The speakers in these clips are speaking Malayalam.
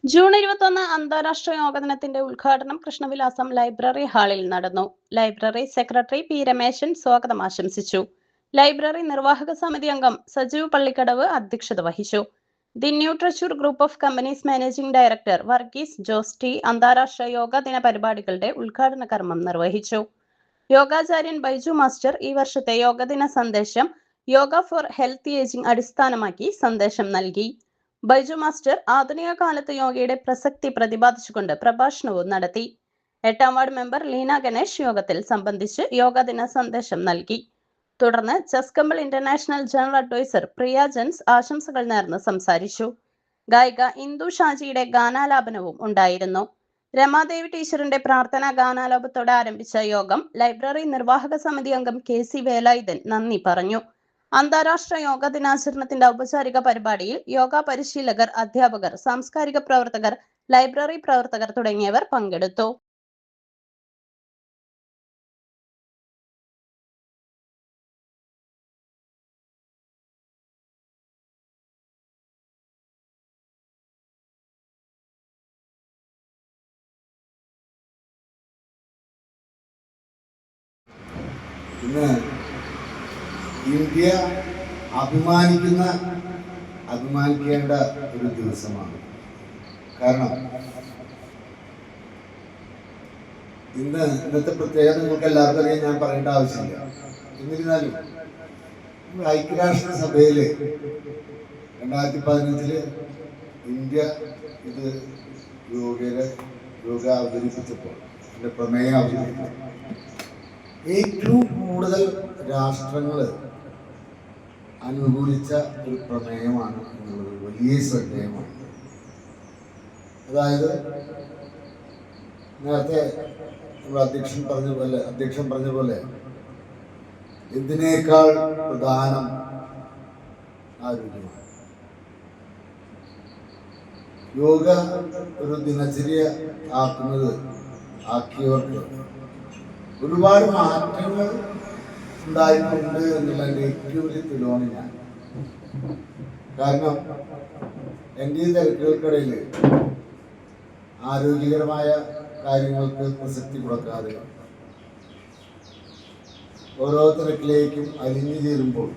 ജൂൺ 21 അന്താരാഷ്ട്ര യോഗ ദിനത്തിന്റെ ഉദ്ഘാടനം കൃഷ്ണവിലാസം ലൈബ്രറി ഹാളിൽ നടന്നു. ലൈബ്രറി സെക്രട്ടറി പി രമേശൻ സ്വാഗതം ആശംസിച്ചു. ലൈബ്രറി നിർവാഹക സമിതി അംഗം സജീവ് പള്ളിക്കടവ് അധ്യക്ഷത വഹിച്ചു. The new treasure group of companies managing director Varghese Jose T അന്താരാഷ്ട്ര യോഗ ദിന പരിപാടികളുടെ ഉദ്ഘാടന കർമ്മം നിർവഹിച്ചു. യോഗാചാര്യൻ ബൈജു മാസ്റ്റർ ഈ വർഷത്തെ യോഗദിന സന്ദേശം യോഗ ഫോർ ഹെൽത്തി ഏജിംഗ് അടിസ്ഥാനമാക്കി സന്ദേശം നൽകി. ബൈജു മാസ്റ്റർ ആധുനിക കാലത്ത് യോഗയുടെ പ്രസക്തി പ്രതിപാദിച്ചുകൊണ്ട് പ്രഭാഷണവും നടത്തി. 8ാം വാർഡ് മെമ്പർ ലീന ഗണേഷ് യോഗത്തിൽ സംബന്ധിച്ച് യോഗദിന സന്ദേശം നൽകി. തുടർന്ന് ചെസ്കമ്പിൾ ഇന്റർനാഷണൽ ജനറൽ അഡ്വൈസർ പ്രിയ ജെൻസ് ആശംസകൾ നേർന്ന് സംസാരിച്ചു. ഗായിക ഇന്ദു ഷാജിയുടെ ഗാനാലാപനവും ഉണ്ടായിരുന്നു. രമാദേവി ടീച്ചറിന്റെ പ്രാർത്ഥനാ ഗാനാലാപത്തോടെ ആരംഭിച്ച യോഗം ലൈബ്രറി നിർവാഹക സമിതി അംഗം KC വേലായുധൻ നന്ദി പറഞ്ഞു. അന്താരാഷ്ട്ര യോഗ ദിനാചരണത്തിന്റെ ഔപചാരിക പരിപാടിയിൽ യോഗ പരിശീലകർ, അധ്യാപകർ, സാംസ്കാരിക പ്രവർത്തകർ, ലൈബ്രറി പ്രവർത്തകർ തുടങ്ങിയവർ പങ്കെടുത്തു. ഇന്ന് ഇന്ത്യ അഭിമാനിക്കേണ്ട ഒരു ദിവസമാണ്. കാരണം ഇന്നത്തെ പ്രത്യേകത നിങ്ങൾക്ക് എല്ലാവർക്കും അറിയാൻ ഞാൻ പറയേണ്ട ആവശ്യമില്ല. എന്നിരുന്നാലും ഐക്യരാഷ്ട്രസഭയിൽ 2015 ഇന്ത്യ ഇത് യോഗ അവതരിപ്പിച്ചപ്പോൾ അതിൻ്റെ പ്രമേയം അവതരിപ്പിച്ചപ്പോൾ ഏറ്റവും കൂടുതൽ രാഷ്ട്രങ്ങൾ അനുകൂലിച്ച ഒരു പ്രമേയമാണ് എന്നുള്ളത് വലിയ ശ്രദ്ധേയമാണ്. അതായത് നേരത്തെ നമ്മുടെ അധ്യക്ഷൻ പറഞ്ഞ പോലെ എന്തിനേക്കാൾ പ്രധാനം ആരോഗ്യമാണ്. യോഗ ഒരു ദിനചര്യ ആക്കിയവർക്ക് ഒരുപാട് മാറ്റങ്ങൾ ഉണ്ടായിട്ടുണ്ട് എന്നുള്ളതിൻ്റെ ഏറ്റവും വലിയ തെളിവാണ് ഞാൻ. കാരണം എൻ്റെ ഈ തിരക്കുകൾക്കിടയിൽ ആരോഗ്യകരമായ കാര്യങ്ങൾക്ക് പ്രസക്തി കൊടുക്കാതെ ഓരോ തിരക്കിലേക്കും അലിഞ്ഞു ചേരുമ്പോൾ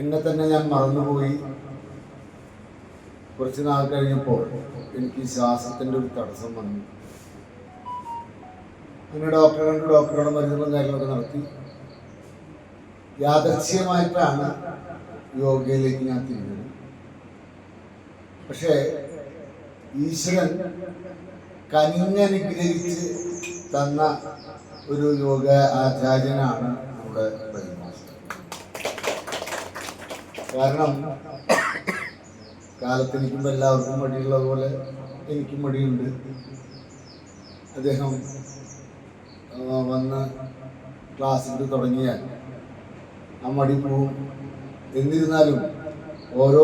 എന്നെ തന്നെ ഞാൻ മറന്നുപോയി. കുറച്ച് നാൾ കഴിഞ്ഞപ്പോൾ എനിക്ക് ശ്വാസത്തിൻ്റെ ഒരു തടസ്സം വന്നു. അങ്ങനെ ഡോക്ടറുടെ മരുന്നുകളും കാര്യങ്ങളൊക്കെ നടത്തി യാദൃച്ഛികമായിട്ടാണ് യോഗയിലേക്ക് ഞാൻ തിരിഞ്ഞത്. പക്ഷേ ഈശ്വരൻ കനിഞ്ഞനുഗ്രഹിച്ച് തന്ന ഒരു യോഗ ആചാര്യനാണ് നമ്മുടെ പരിമാസ്റ്റർ. കാരണം കാലത്തെനിക്കും എല്ലാവർക്കും മടിയുള്ളത് പോലെ എനിക്കും മടിയുണ്ട്. അദ്ദേഹം വന്ന് ക്ലാസ്സിൽ തുടങ്ങിയാൽ ആ മടി പോവും. എന്നിരുന്നാലും ഓരോ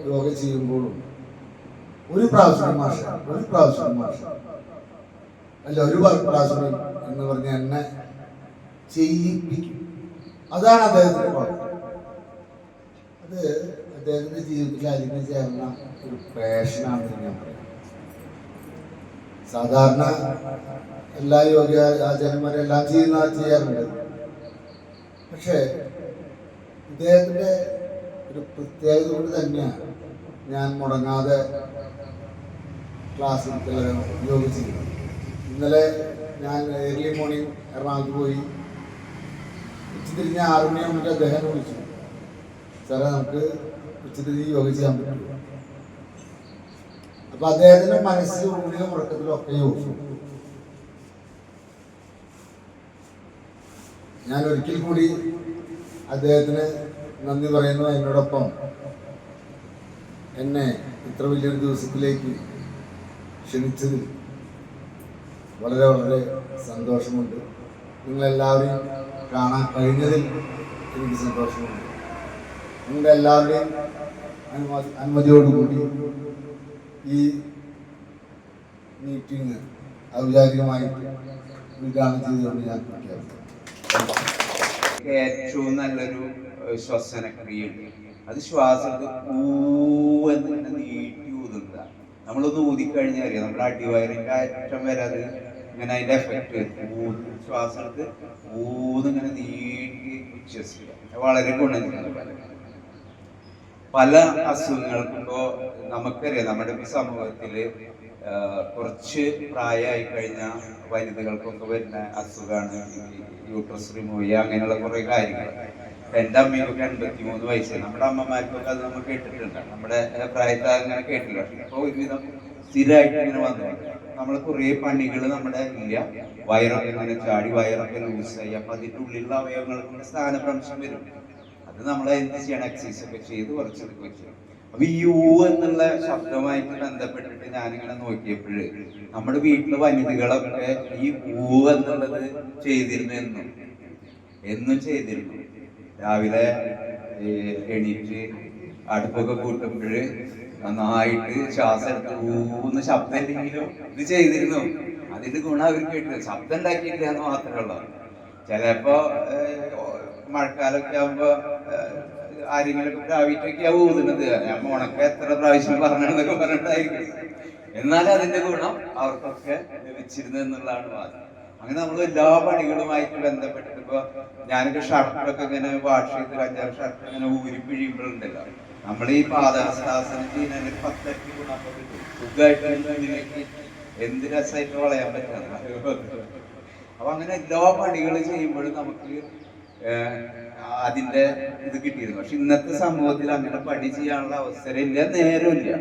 യോഗ ചെയ്യുമ്പോഴും ഒരു പ്രാവശ്യം മാഷ അല്ല ഒരു പ്രാവശ്യം എന്ന് പറഞ്ഞ് എന്നെ ചെയ്യിപ്പിക്കും. അതാണ് അദ്ദേഹത്തിൻ്റെ കുഴപ്പം. അത് അദ്ദേഹത്തിൻ്റെ ജീവിതത്തിൽ അലിഞ്ഞു ചേർന്ന ഒരു പാഷനാണെന്ന് ഞാൻ പറയാം. സാധാരണ എല്ലാ യോഗ ആചാര്യന്മാരെല്ലാം ചെയ്യാറുണ്ട്. പക്ഷേ ഇദ്ദേഹത്തിൻ്റെ ഒരു പ്രത്യേകത കൊണ്ട് തന്നെയാണ് ഞാൻ മുടങ്ങാതെ ക്ലാസ് യോഗ ചെയ്യുന്നത്. ഇന്നലെ ഞാൻ ഏർലി മോർണിംഗ് എറണാകുളത്ത് പോയി. ഉച്ചതിരിഞ്ഞ് 6 മണിയാകുമ്പോൾ അദ്ദേഹം വിളിച്ചു, സാറേ നമുക്ക് ഉച്ചതിരിഞ്ഞ് യോഗ ചെയ്യാൻ പറ്റുമോ? അപ്പൊ അദ്ദേഹത്തിന്റെ മനസ്സിൽ ഉള്ളിലും ഉറക്കത്തിലും ഒക്കെ യോജിച്ചു. ഞാൻ ഒരിക്കൽ കൂടി അദ്ദേഹത്തിന് നന്ദി പറയുന്നു. എന്നോടൊപ്പം എന്നെ ഇത്ര വലിയൊരു ദിവസത്തിലേക്ക് ക്ഷണിച്ചതിൽ വളരെ വളരെ സന്തോഷമുണ്ട്. നിങ്ങളെല്ലാവരെയും കാണാൻ കഴിഞ്ഞതിൽ എനിക്ക് സന്തോഷമുണ്ട്. നിങ്ങളുടെ എല്ലാവരുടെയും അനുമതിയോടുകൂടി ഈ മീറ്റിംഗ് ഔപചാരികമായിട്ട് ഉദ്ഘാടനം ചെയ്തുകൊണ്ട് ഞാൻ പ്രഖ്യാപിക്കുന്നു. ഏറ്റവും നല്ലൊരു ശ്വസനക്രിയ, അത് ശ്വാസത്തിൽ നീട്ടി നമ്മളൊന്ന് ഊതിക്കഴിഞ്ഞാൽ അറിയാം, നമ്മുടെ അടിവയറിന്റെ അറ്റം വരെ അത് ഇങ്ങനെ അതിന്റെ എഫക്ട് ശ്വാസം എടുത്ത് ഊതിങ്ങനെ നീട്ടി ഉച്ഛസിക്കുക, വളരെ ഗുണം ചെയ്യുന്ന പല അസുഖങ്ങൾക്കും. ഇപ്പോ നമുക്കറിയാം നമ്മുടെ ഈ സമൂഹത്തില് കുറച്ച് പ്രായമായി കഴിഞ്ഞ വനിതകൾക്കൊക്കെ വരുന്ന അസുഖമാണ് യൂട്രസ് റിമൂവ് ചെയ്യുക, അങ്ങനെയുള്ള കുറെ കാര്യങ്ങൾ. എൻ്റെ അമ്മയ്ക്കൊക്കെ 83 വയസ്സായി. നമ്മുടെ അമ്മമാർക്കൊക്കെ അത് നമ്മൾ കേട്ടിട്ടുണ്ട്, നമ്മുടെ പ്രായത്തിൽ അങ്ങനെ കേട്ടില്ല. പക്ഷെ ഇപ്പോൾ ഒരുവിധം സ്ഥിരമായിട്ട് ഇങ്ങനെ വന്നിട്ടുണ്ട്. നമ്മൾ കുറേ പണികൾ നമ്മുടെ ഇല്ല, വയറൊക്കെ ഇങ്ങനെ ചാടി വയറൊക്കെ ലൂസായി, അപ്പൊ അതിൻ്റെ ഉള്ളിലുള്ള അവയവങ്ങൾക്ക് സ്ഥാനഭ്രംശം വരും. അത് നമ്മൾ എന്ത് ചെയ്യണം, എക്സസൈസ് ഒക്കെ ചെയ്ത് കുറച്ചെടുക്കുക ചെയ്യും. അപ്പൊ ഈ യു എന്നുള്ള ശബ്ദമായിട്ട് ബന്ധപ്പെട്ടിട്ട് ഞാനിങ്ങനെ നോക്കിയപ്പോഴ് നമ്മുടെ വീട്ടിലെ വനിതകളൊക്കെ ഈ ഊ എന്നുള്ളത് ചെയ്തിരുന്നു, എന്നും ചെയ്തിരുന്നു. രാവിലെ എണീറ്റ് അടുപ്പൊക്കെ കൂട്ടുമ്പോഴ് നന്നായിട്ട് ശ്വാസം എടുത്ത് ഊന്ന് ശബ്ദം ഇല്ലെങ്കിലും ഇത് ചെയ്തിരുന്നു. അതിന്റെ ഗുണം അവർ കേട്ടില്ല, ശബ്ദം ഉണ്ടാക്കിയില്ല എന്ന് മാത്രമേ ഉള്ളൂ. ചിലപ്പോ മഴക്കാലൊക്കെ ആകുമ്പോ ആരെങ്കിലൊക്കെ പ്രാവശ്യമൊക്കെയാ ഊതുന്നത്, ഞാൻ ഉണക്ക എത്ര പ്രാവശ്യം പറഞ്ഞെന്നൊക്കെ പറഞ്ഞിട്ടായിരിക്കും. എന്നാലും അതിന്റെ ഗുണം അവർക്കൊക്കെ ലഭിച്ചിരുന്നു എന്നുള്ളതാണ് വാദം. അങ്ങനെ നമ്മൾ എല്ലാ പണികളുമായിട്ട് ബന്ധപ്പെട്ടിട്ട് ഇപ്പൊ ഞാനൊക്കെ ഷർട്ടൊക്കെ ഇങ്ങനെ വാഷ് ചെയ്ത് 5-6 ഷർട്ട് ഇങ്ങനെ ഊരി പിഴിയുമ്പോഴുണ്ടല്ലോ, നമ്മൾ ഈ പാദഹസ്താസനം ചെയ്യുന്നതിന് 10 ഗുണമൊക്കെ കിട്ടും. സുഖമായിട്ട് ഇതിലേക്ക് എന്ത് രസമായിട്ട് വളയാൻ പറ്റുന്നത്. അപ്പൊ അങ്ങനെ എല്ലാ പണികളും ചെയ്യുമ്പോഴും നമുക്ക് അതിന്റെ ഇത് കിട്ടിയിരുന്നു. പക്ഷെ ഇന്നത്തെ സമൂഹത്തിൽ അങ്ങനെ പണി ചെയ്യാനുള്ള അവസരം ഇല്ല, നേരമില്ല.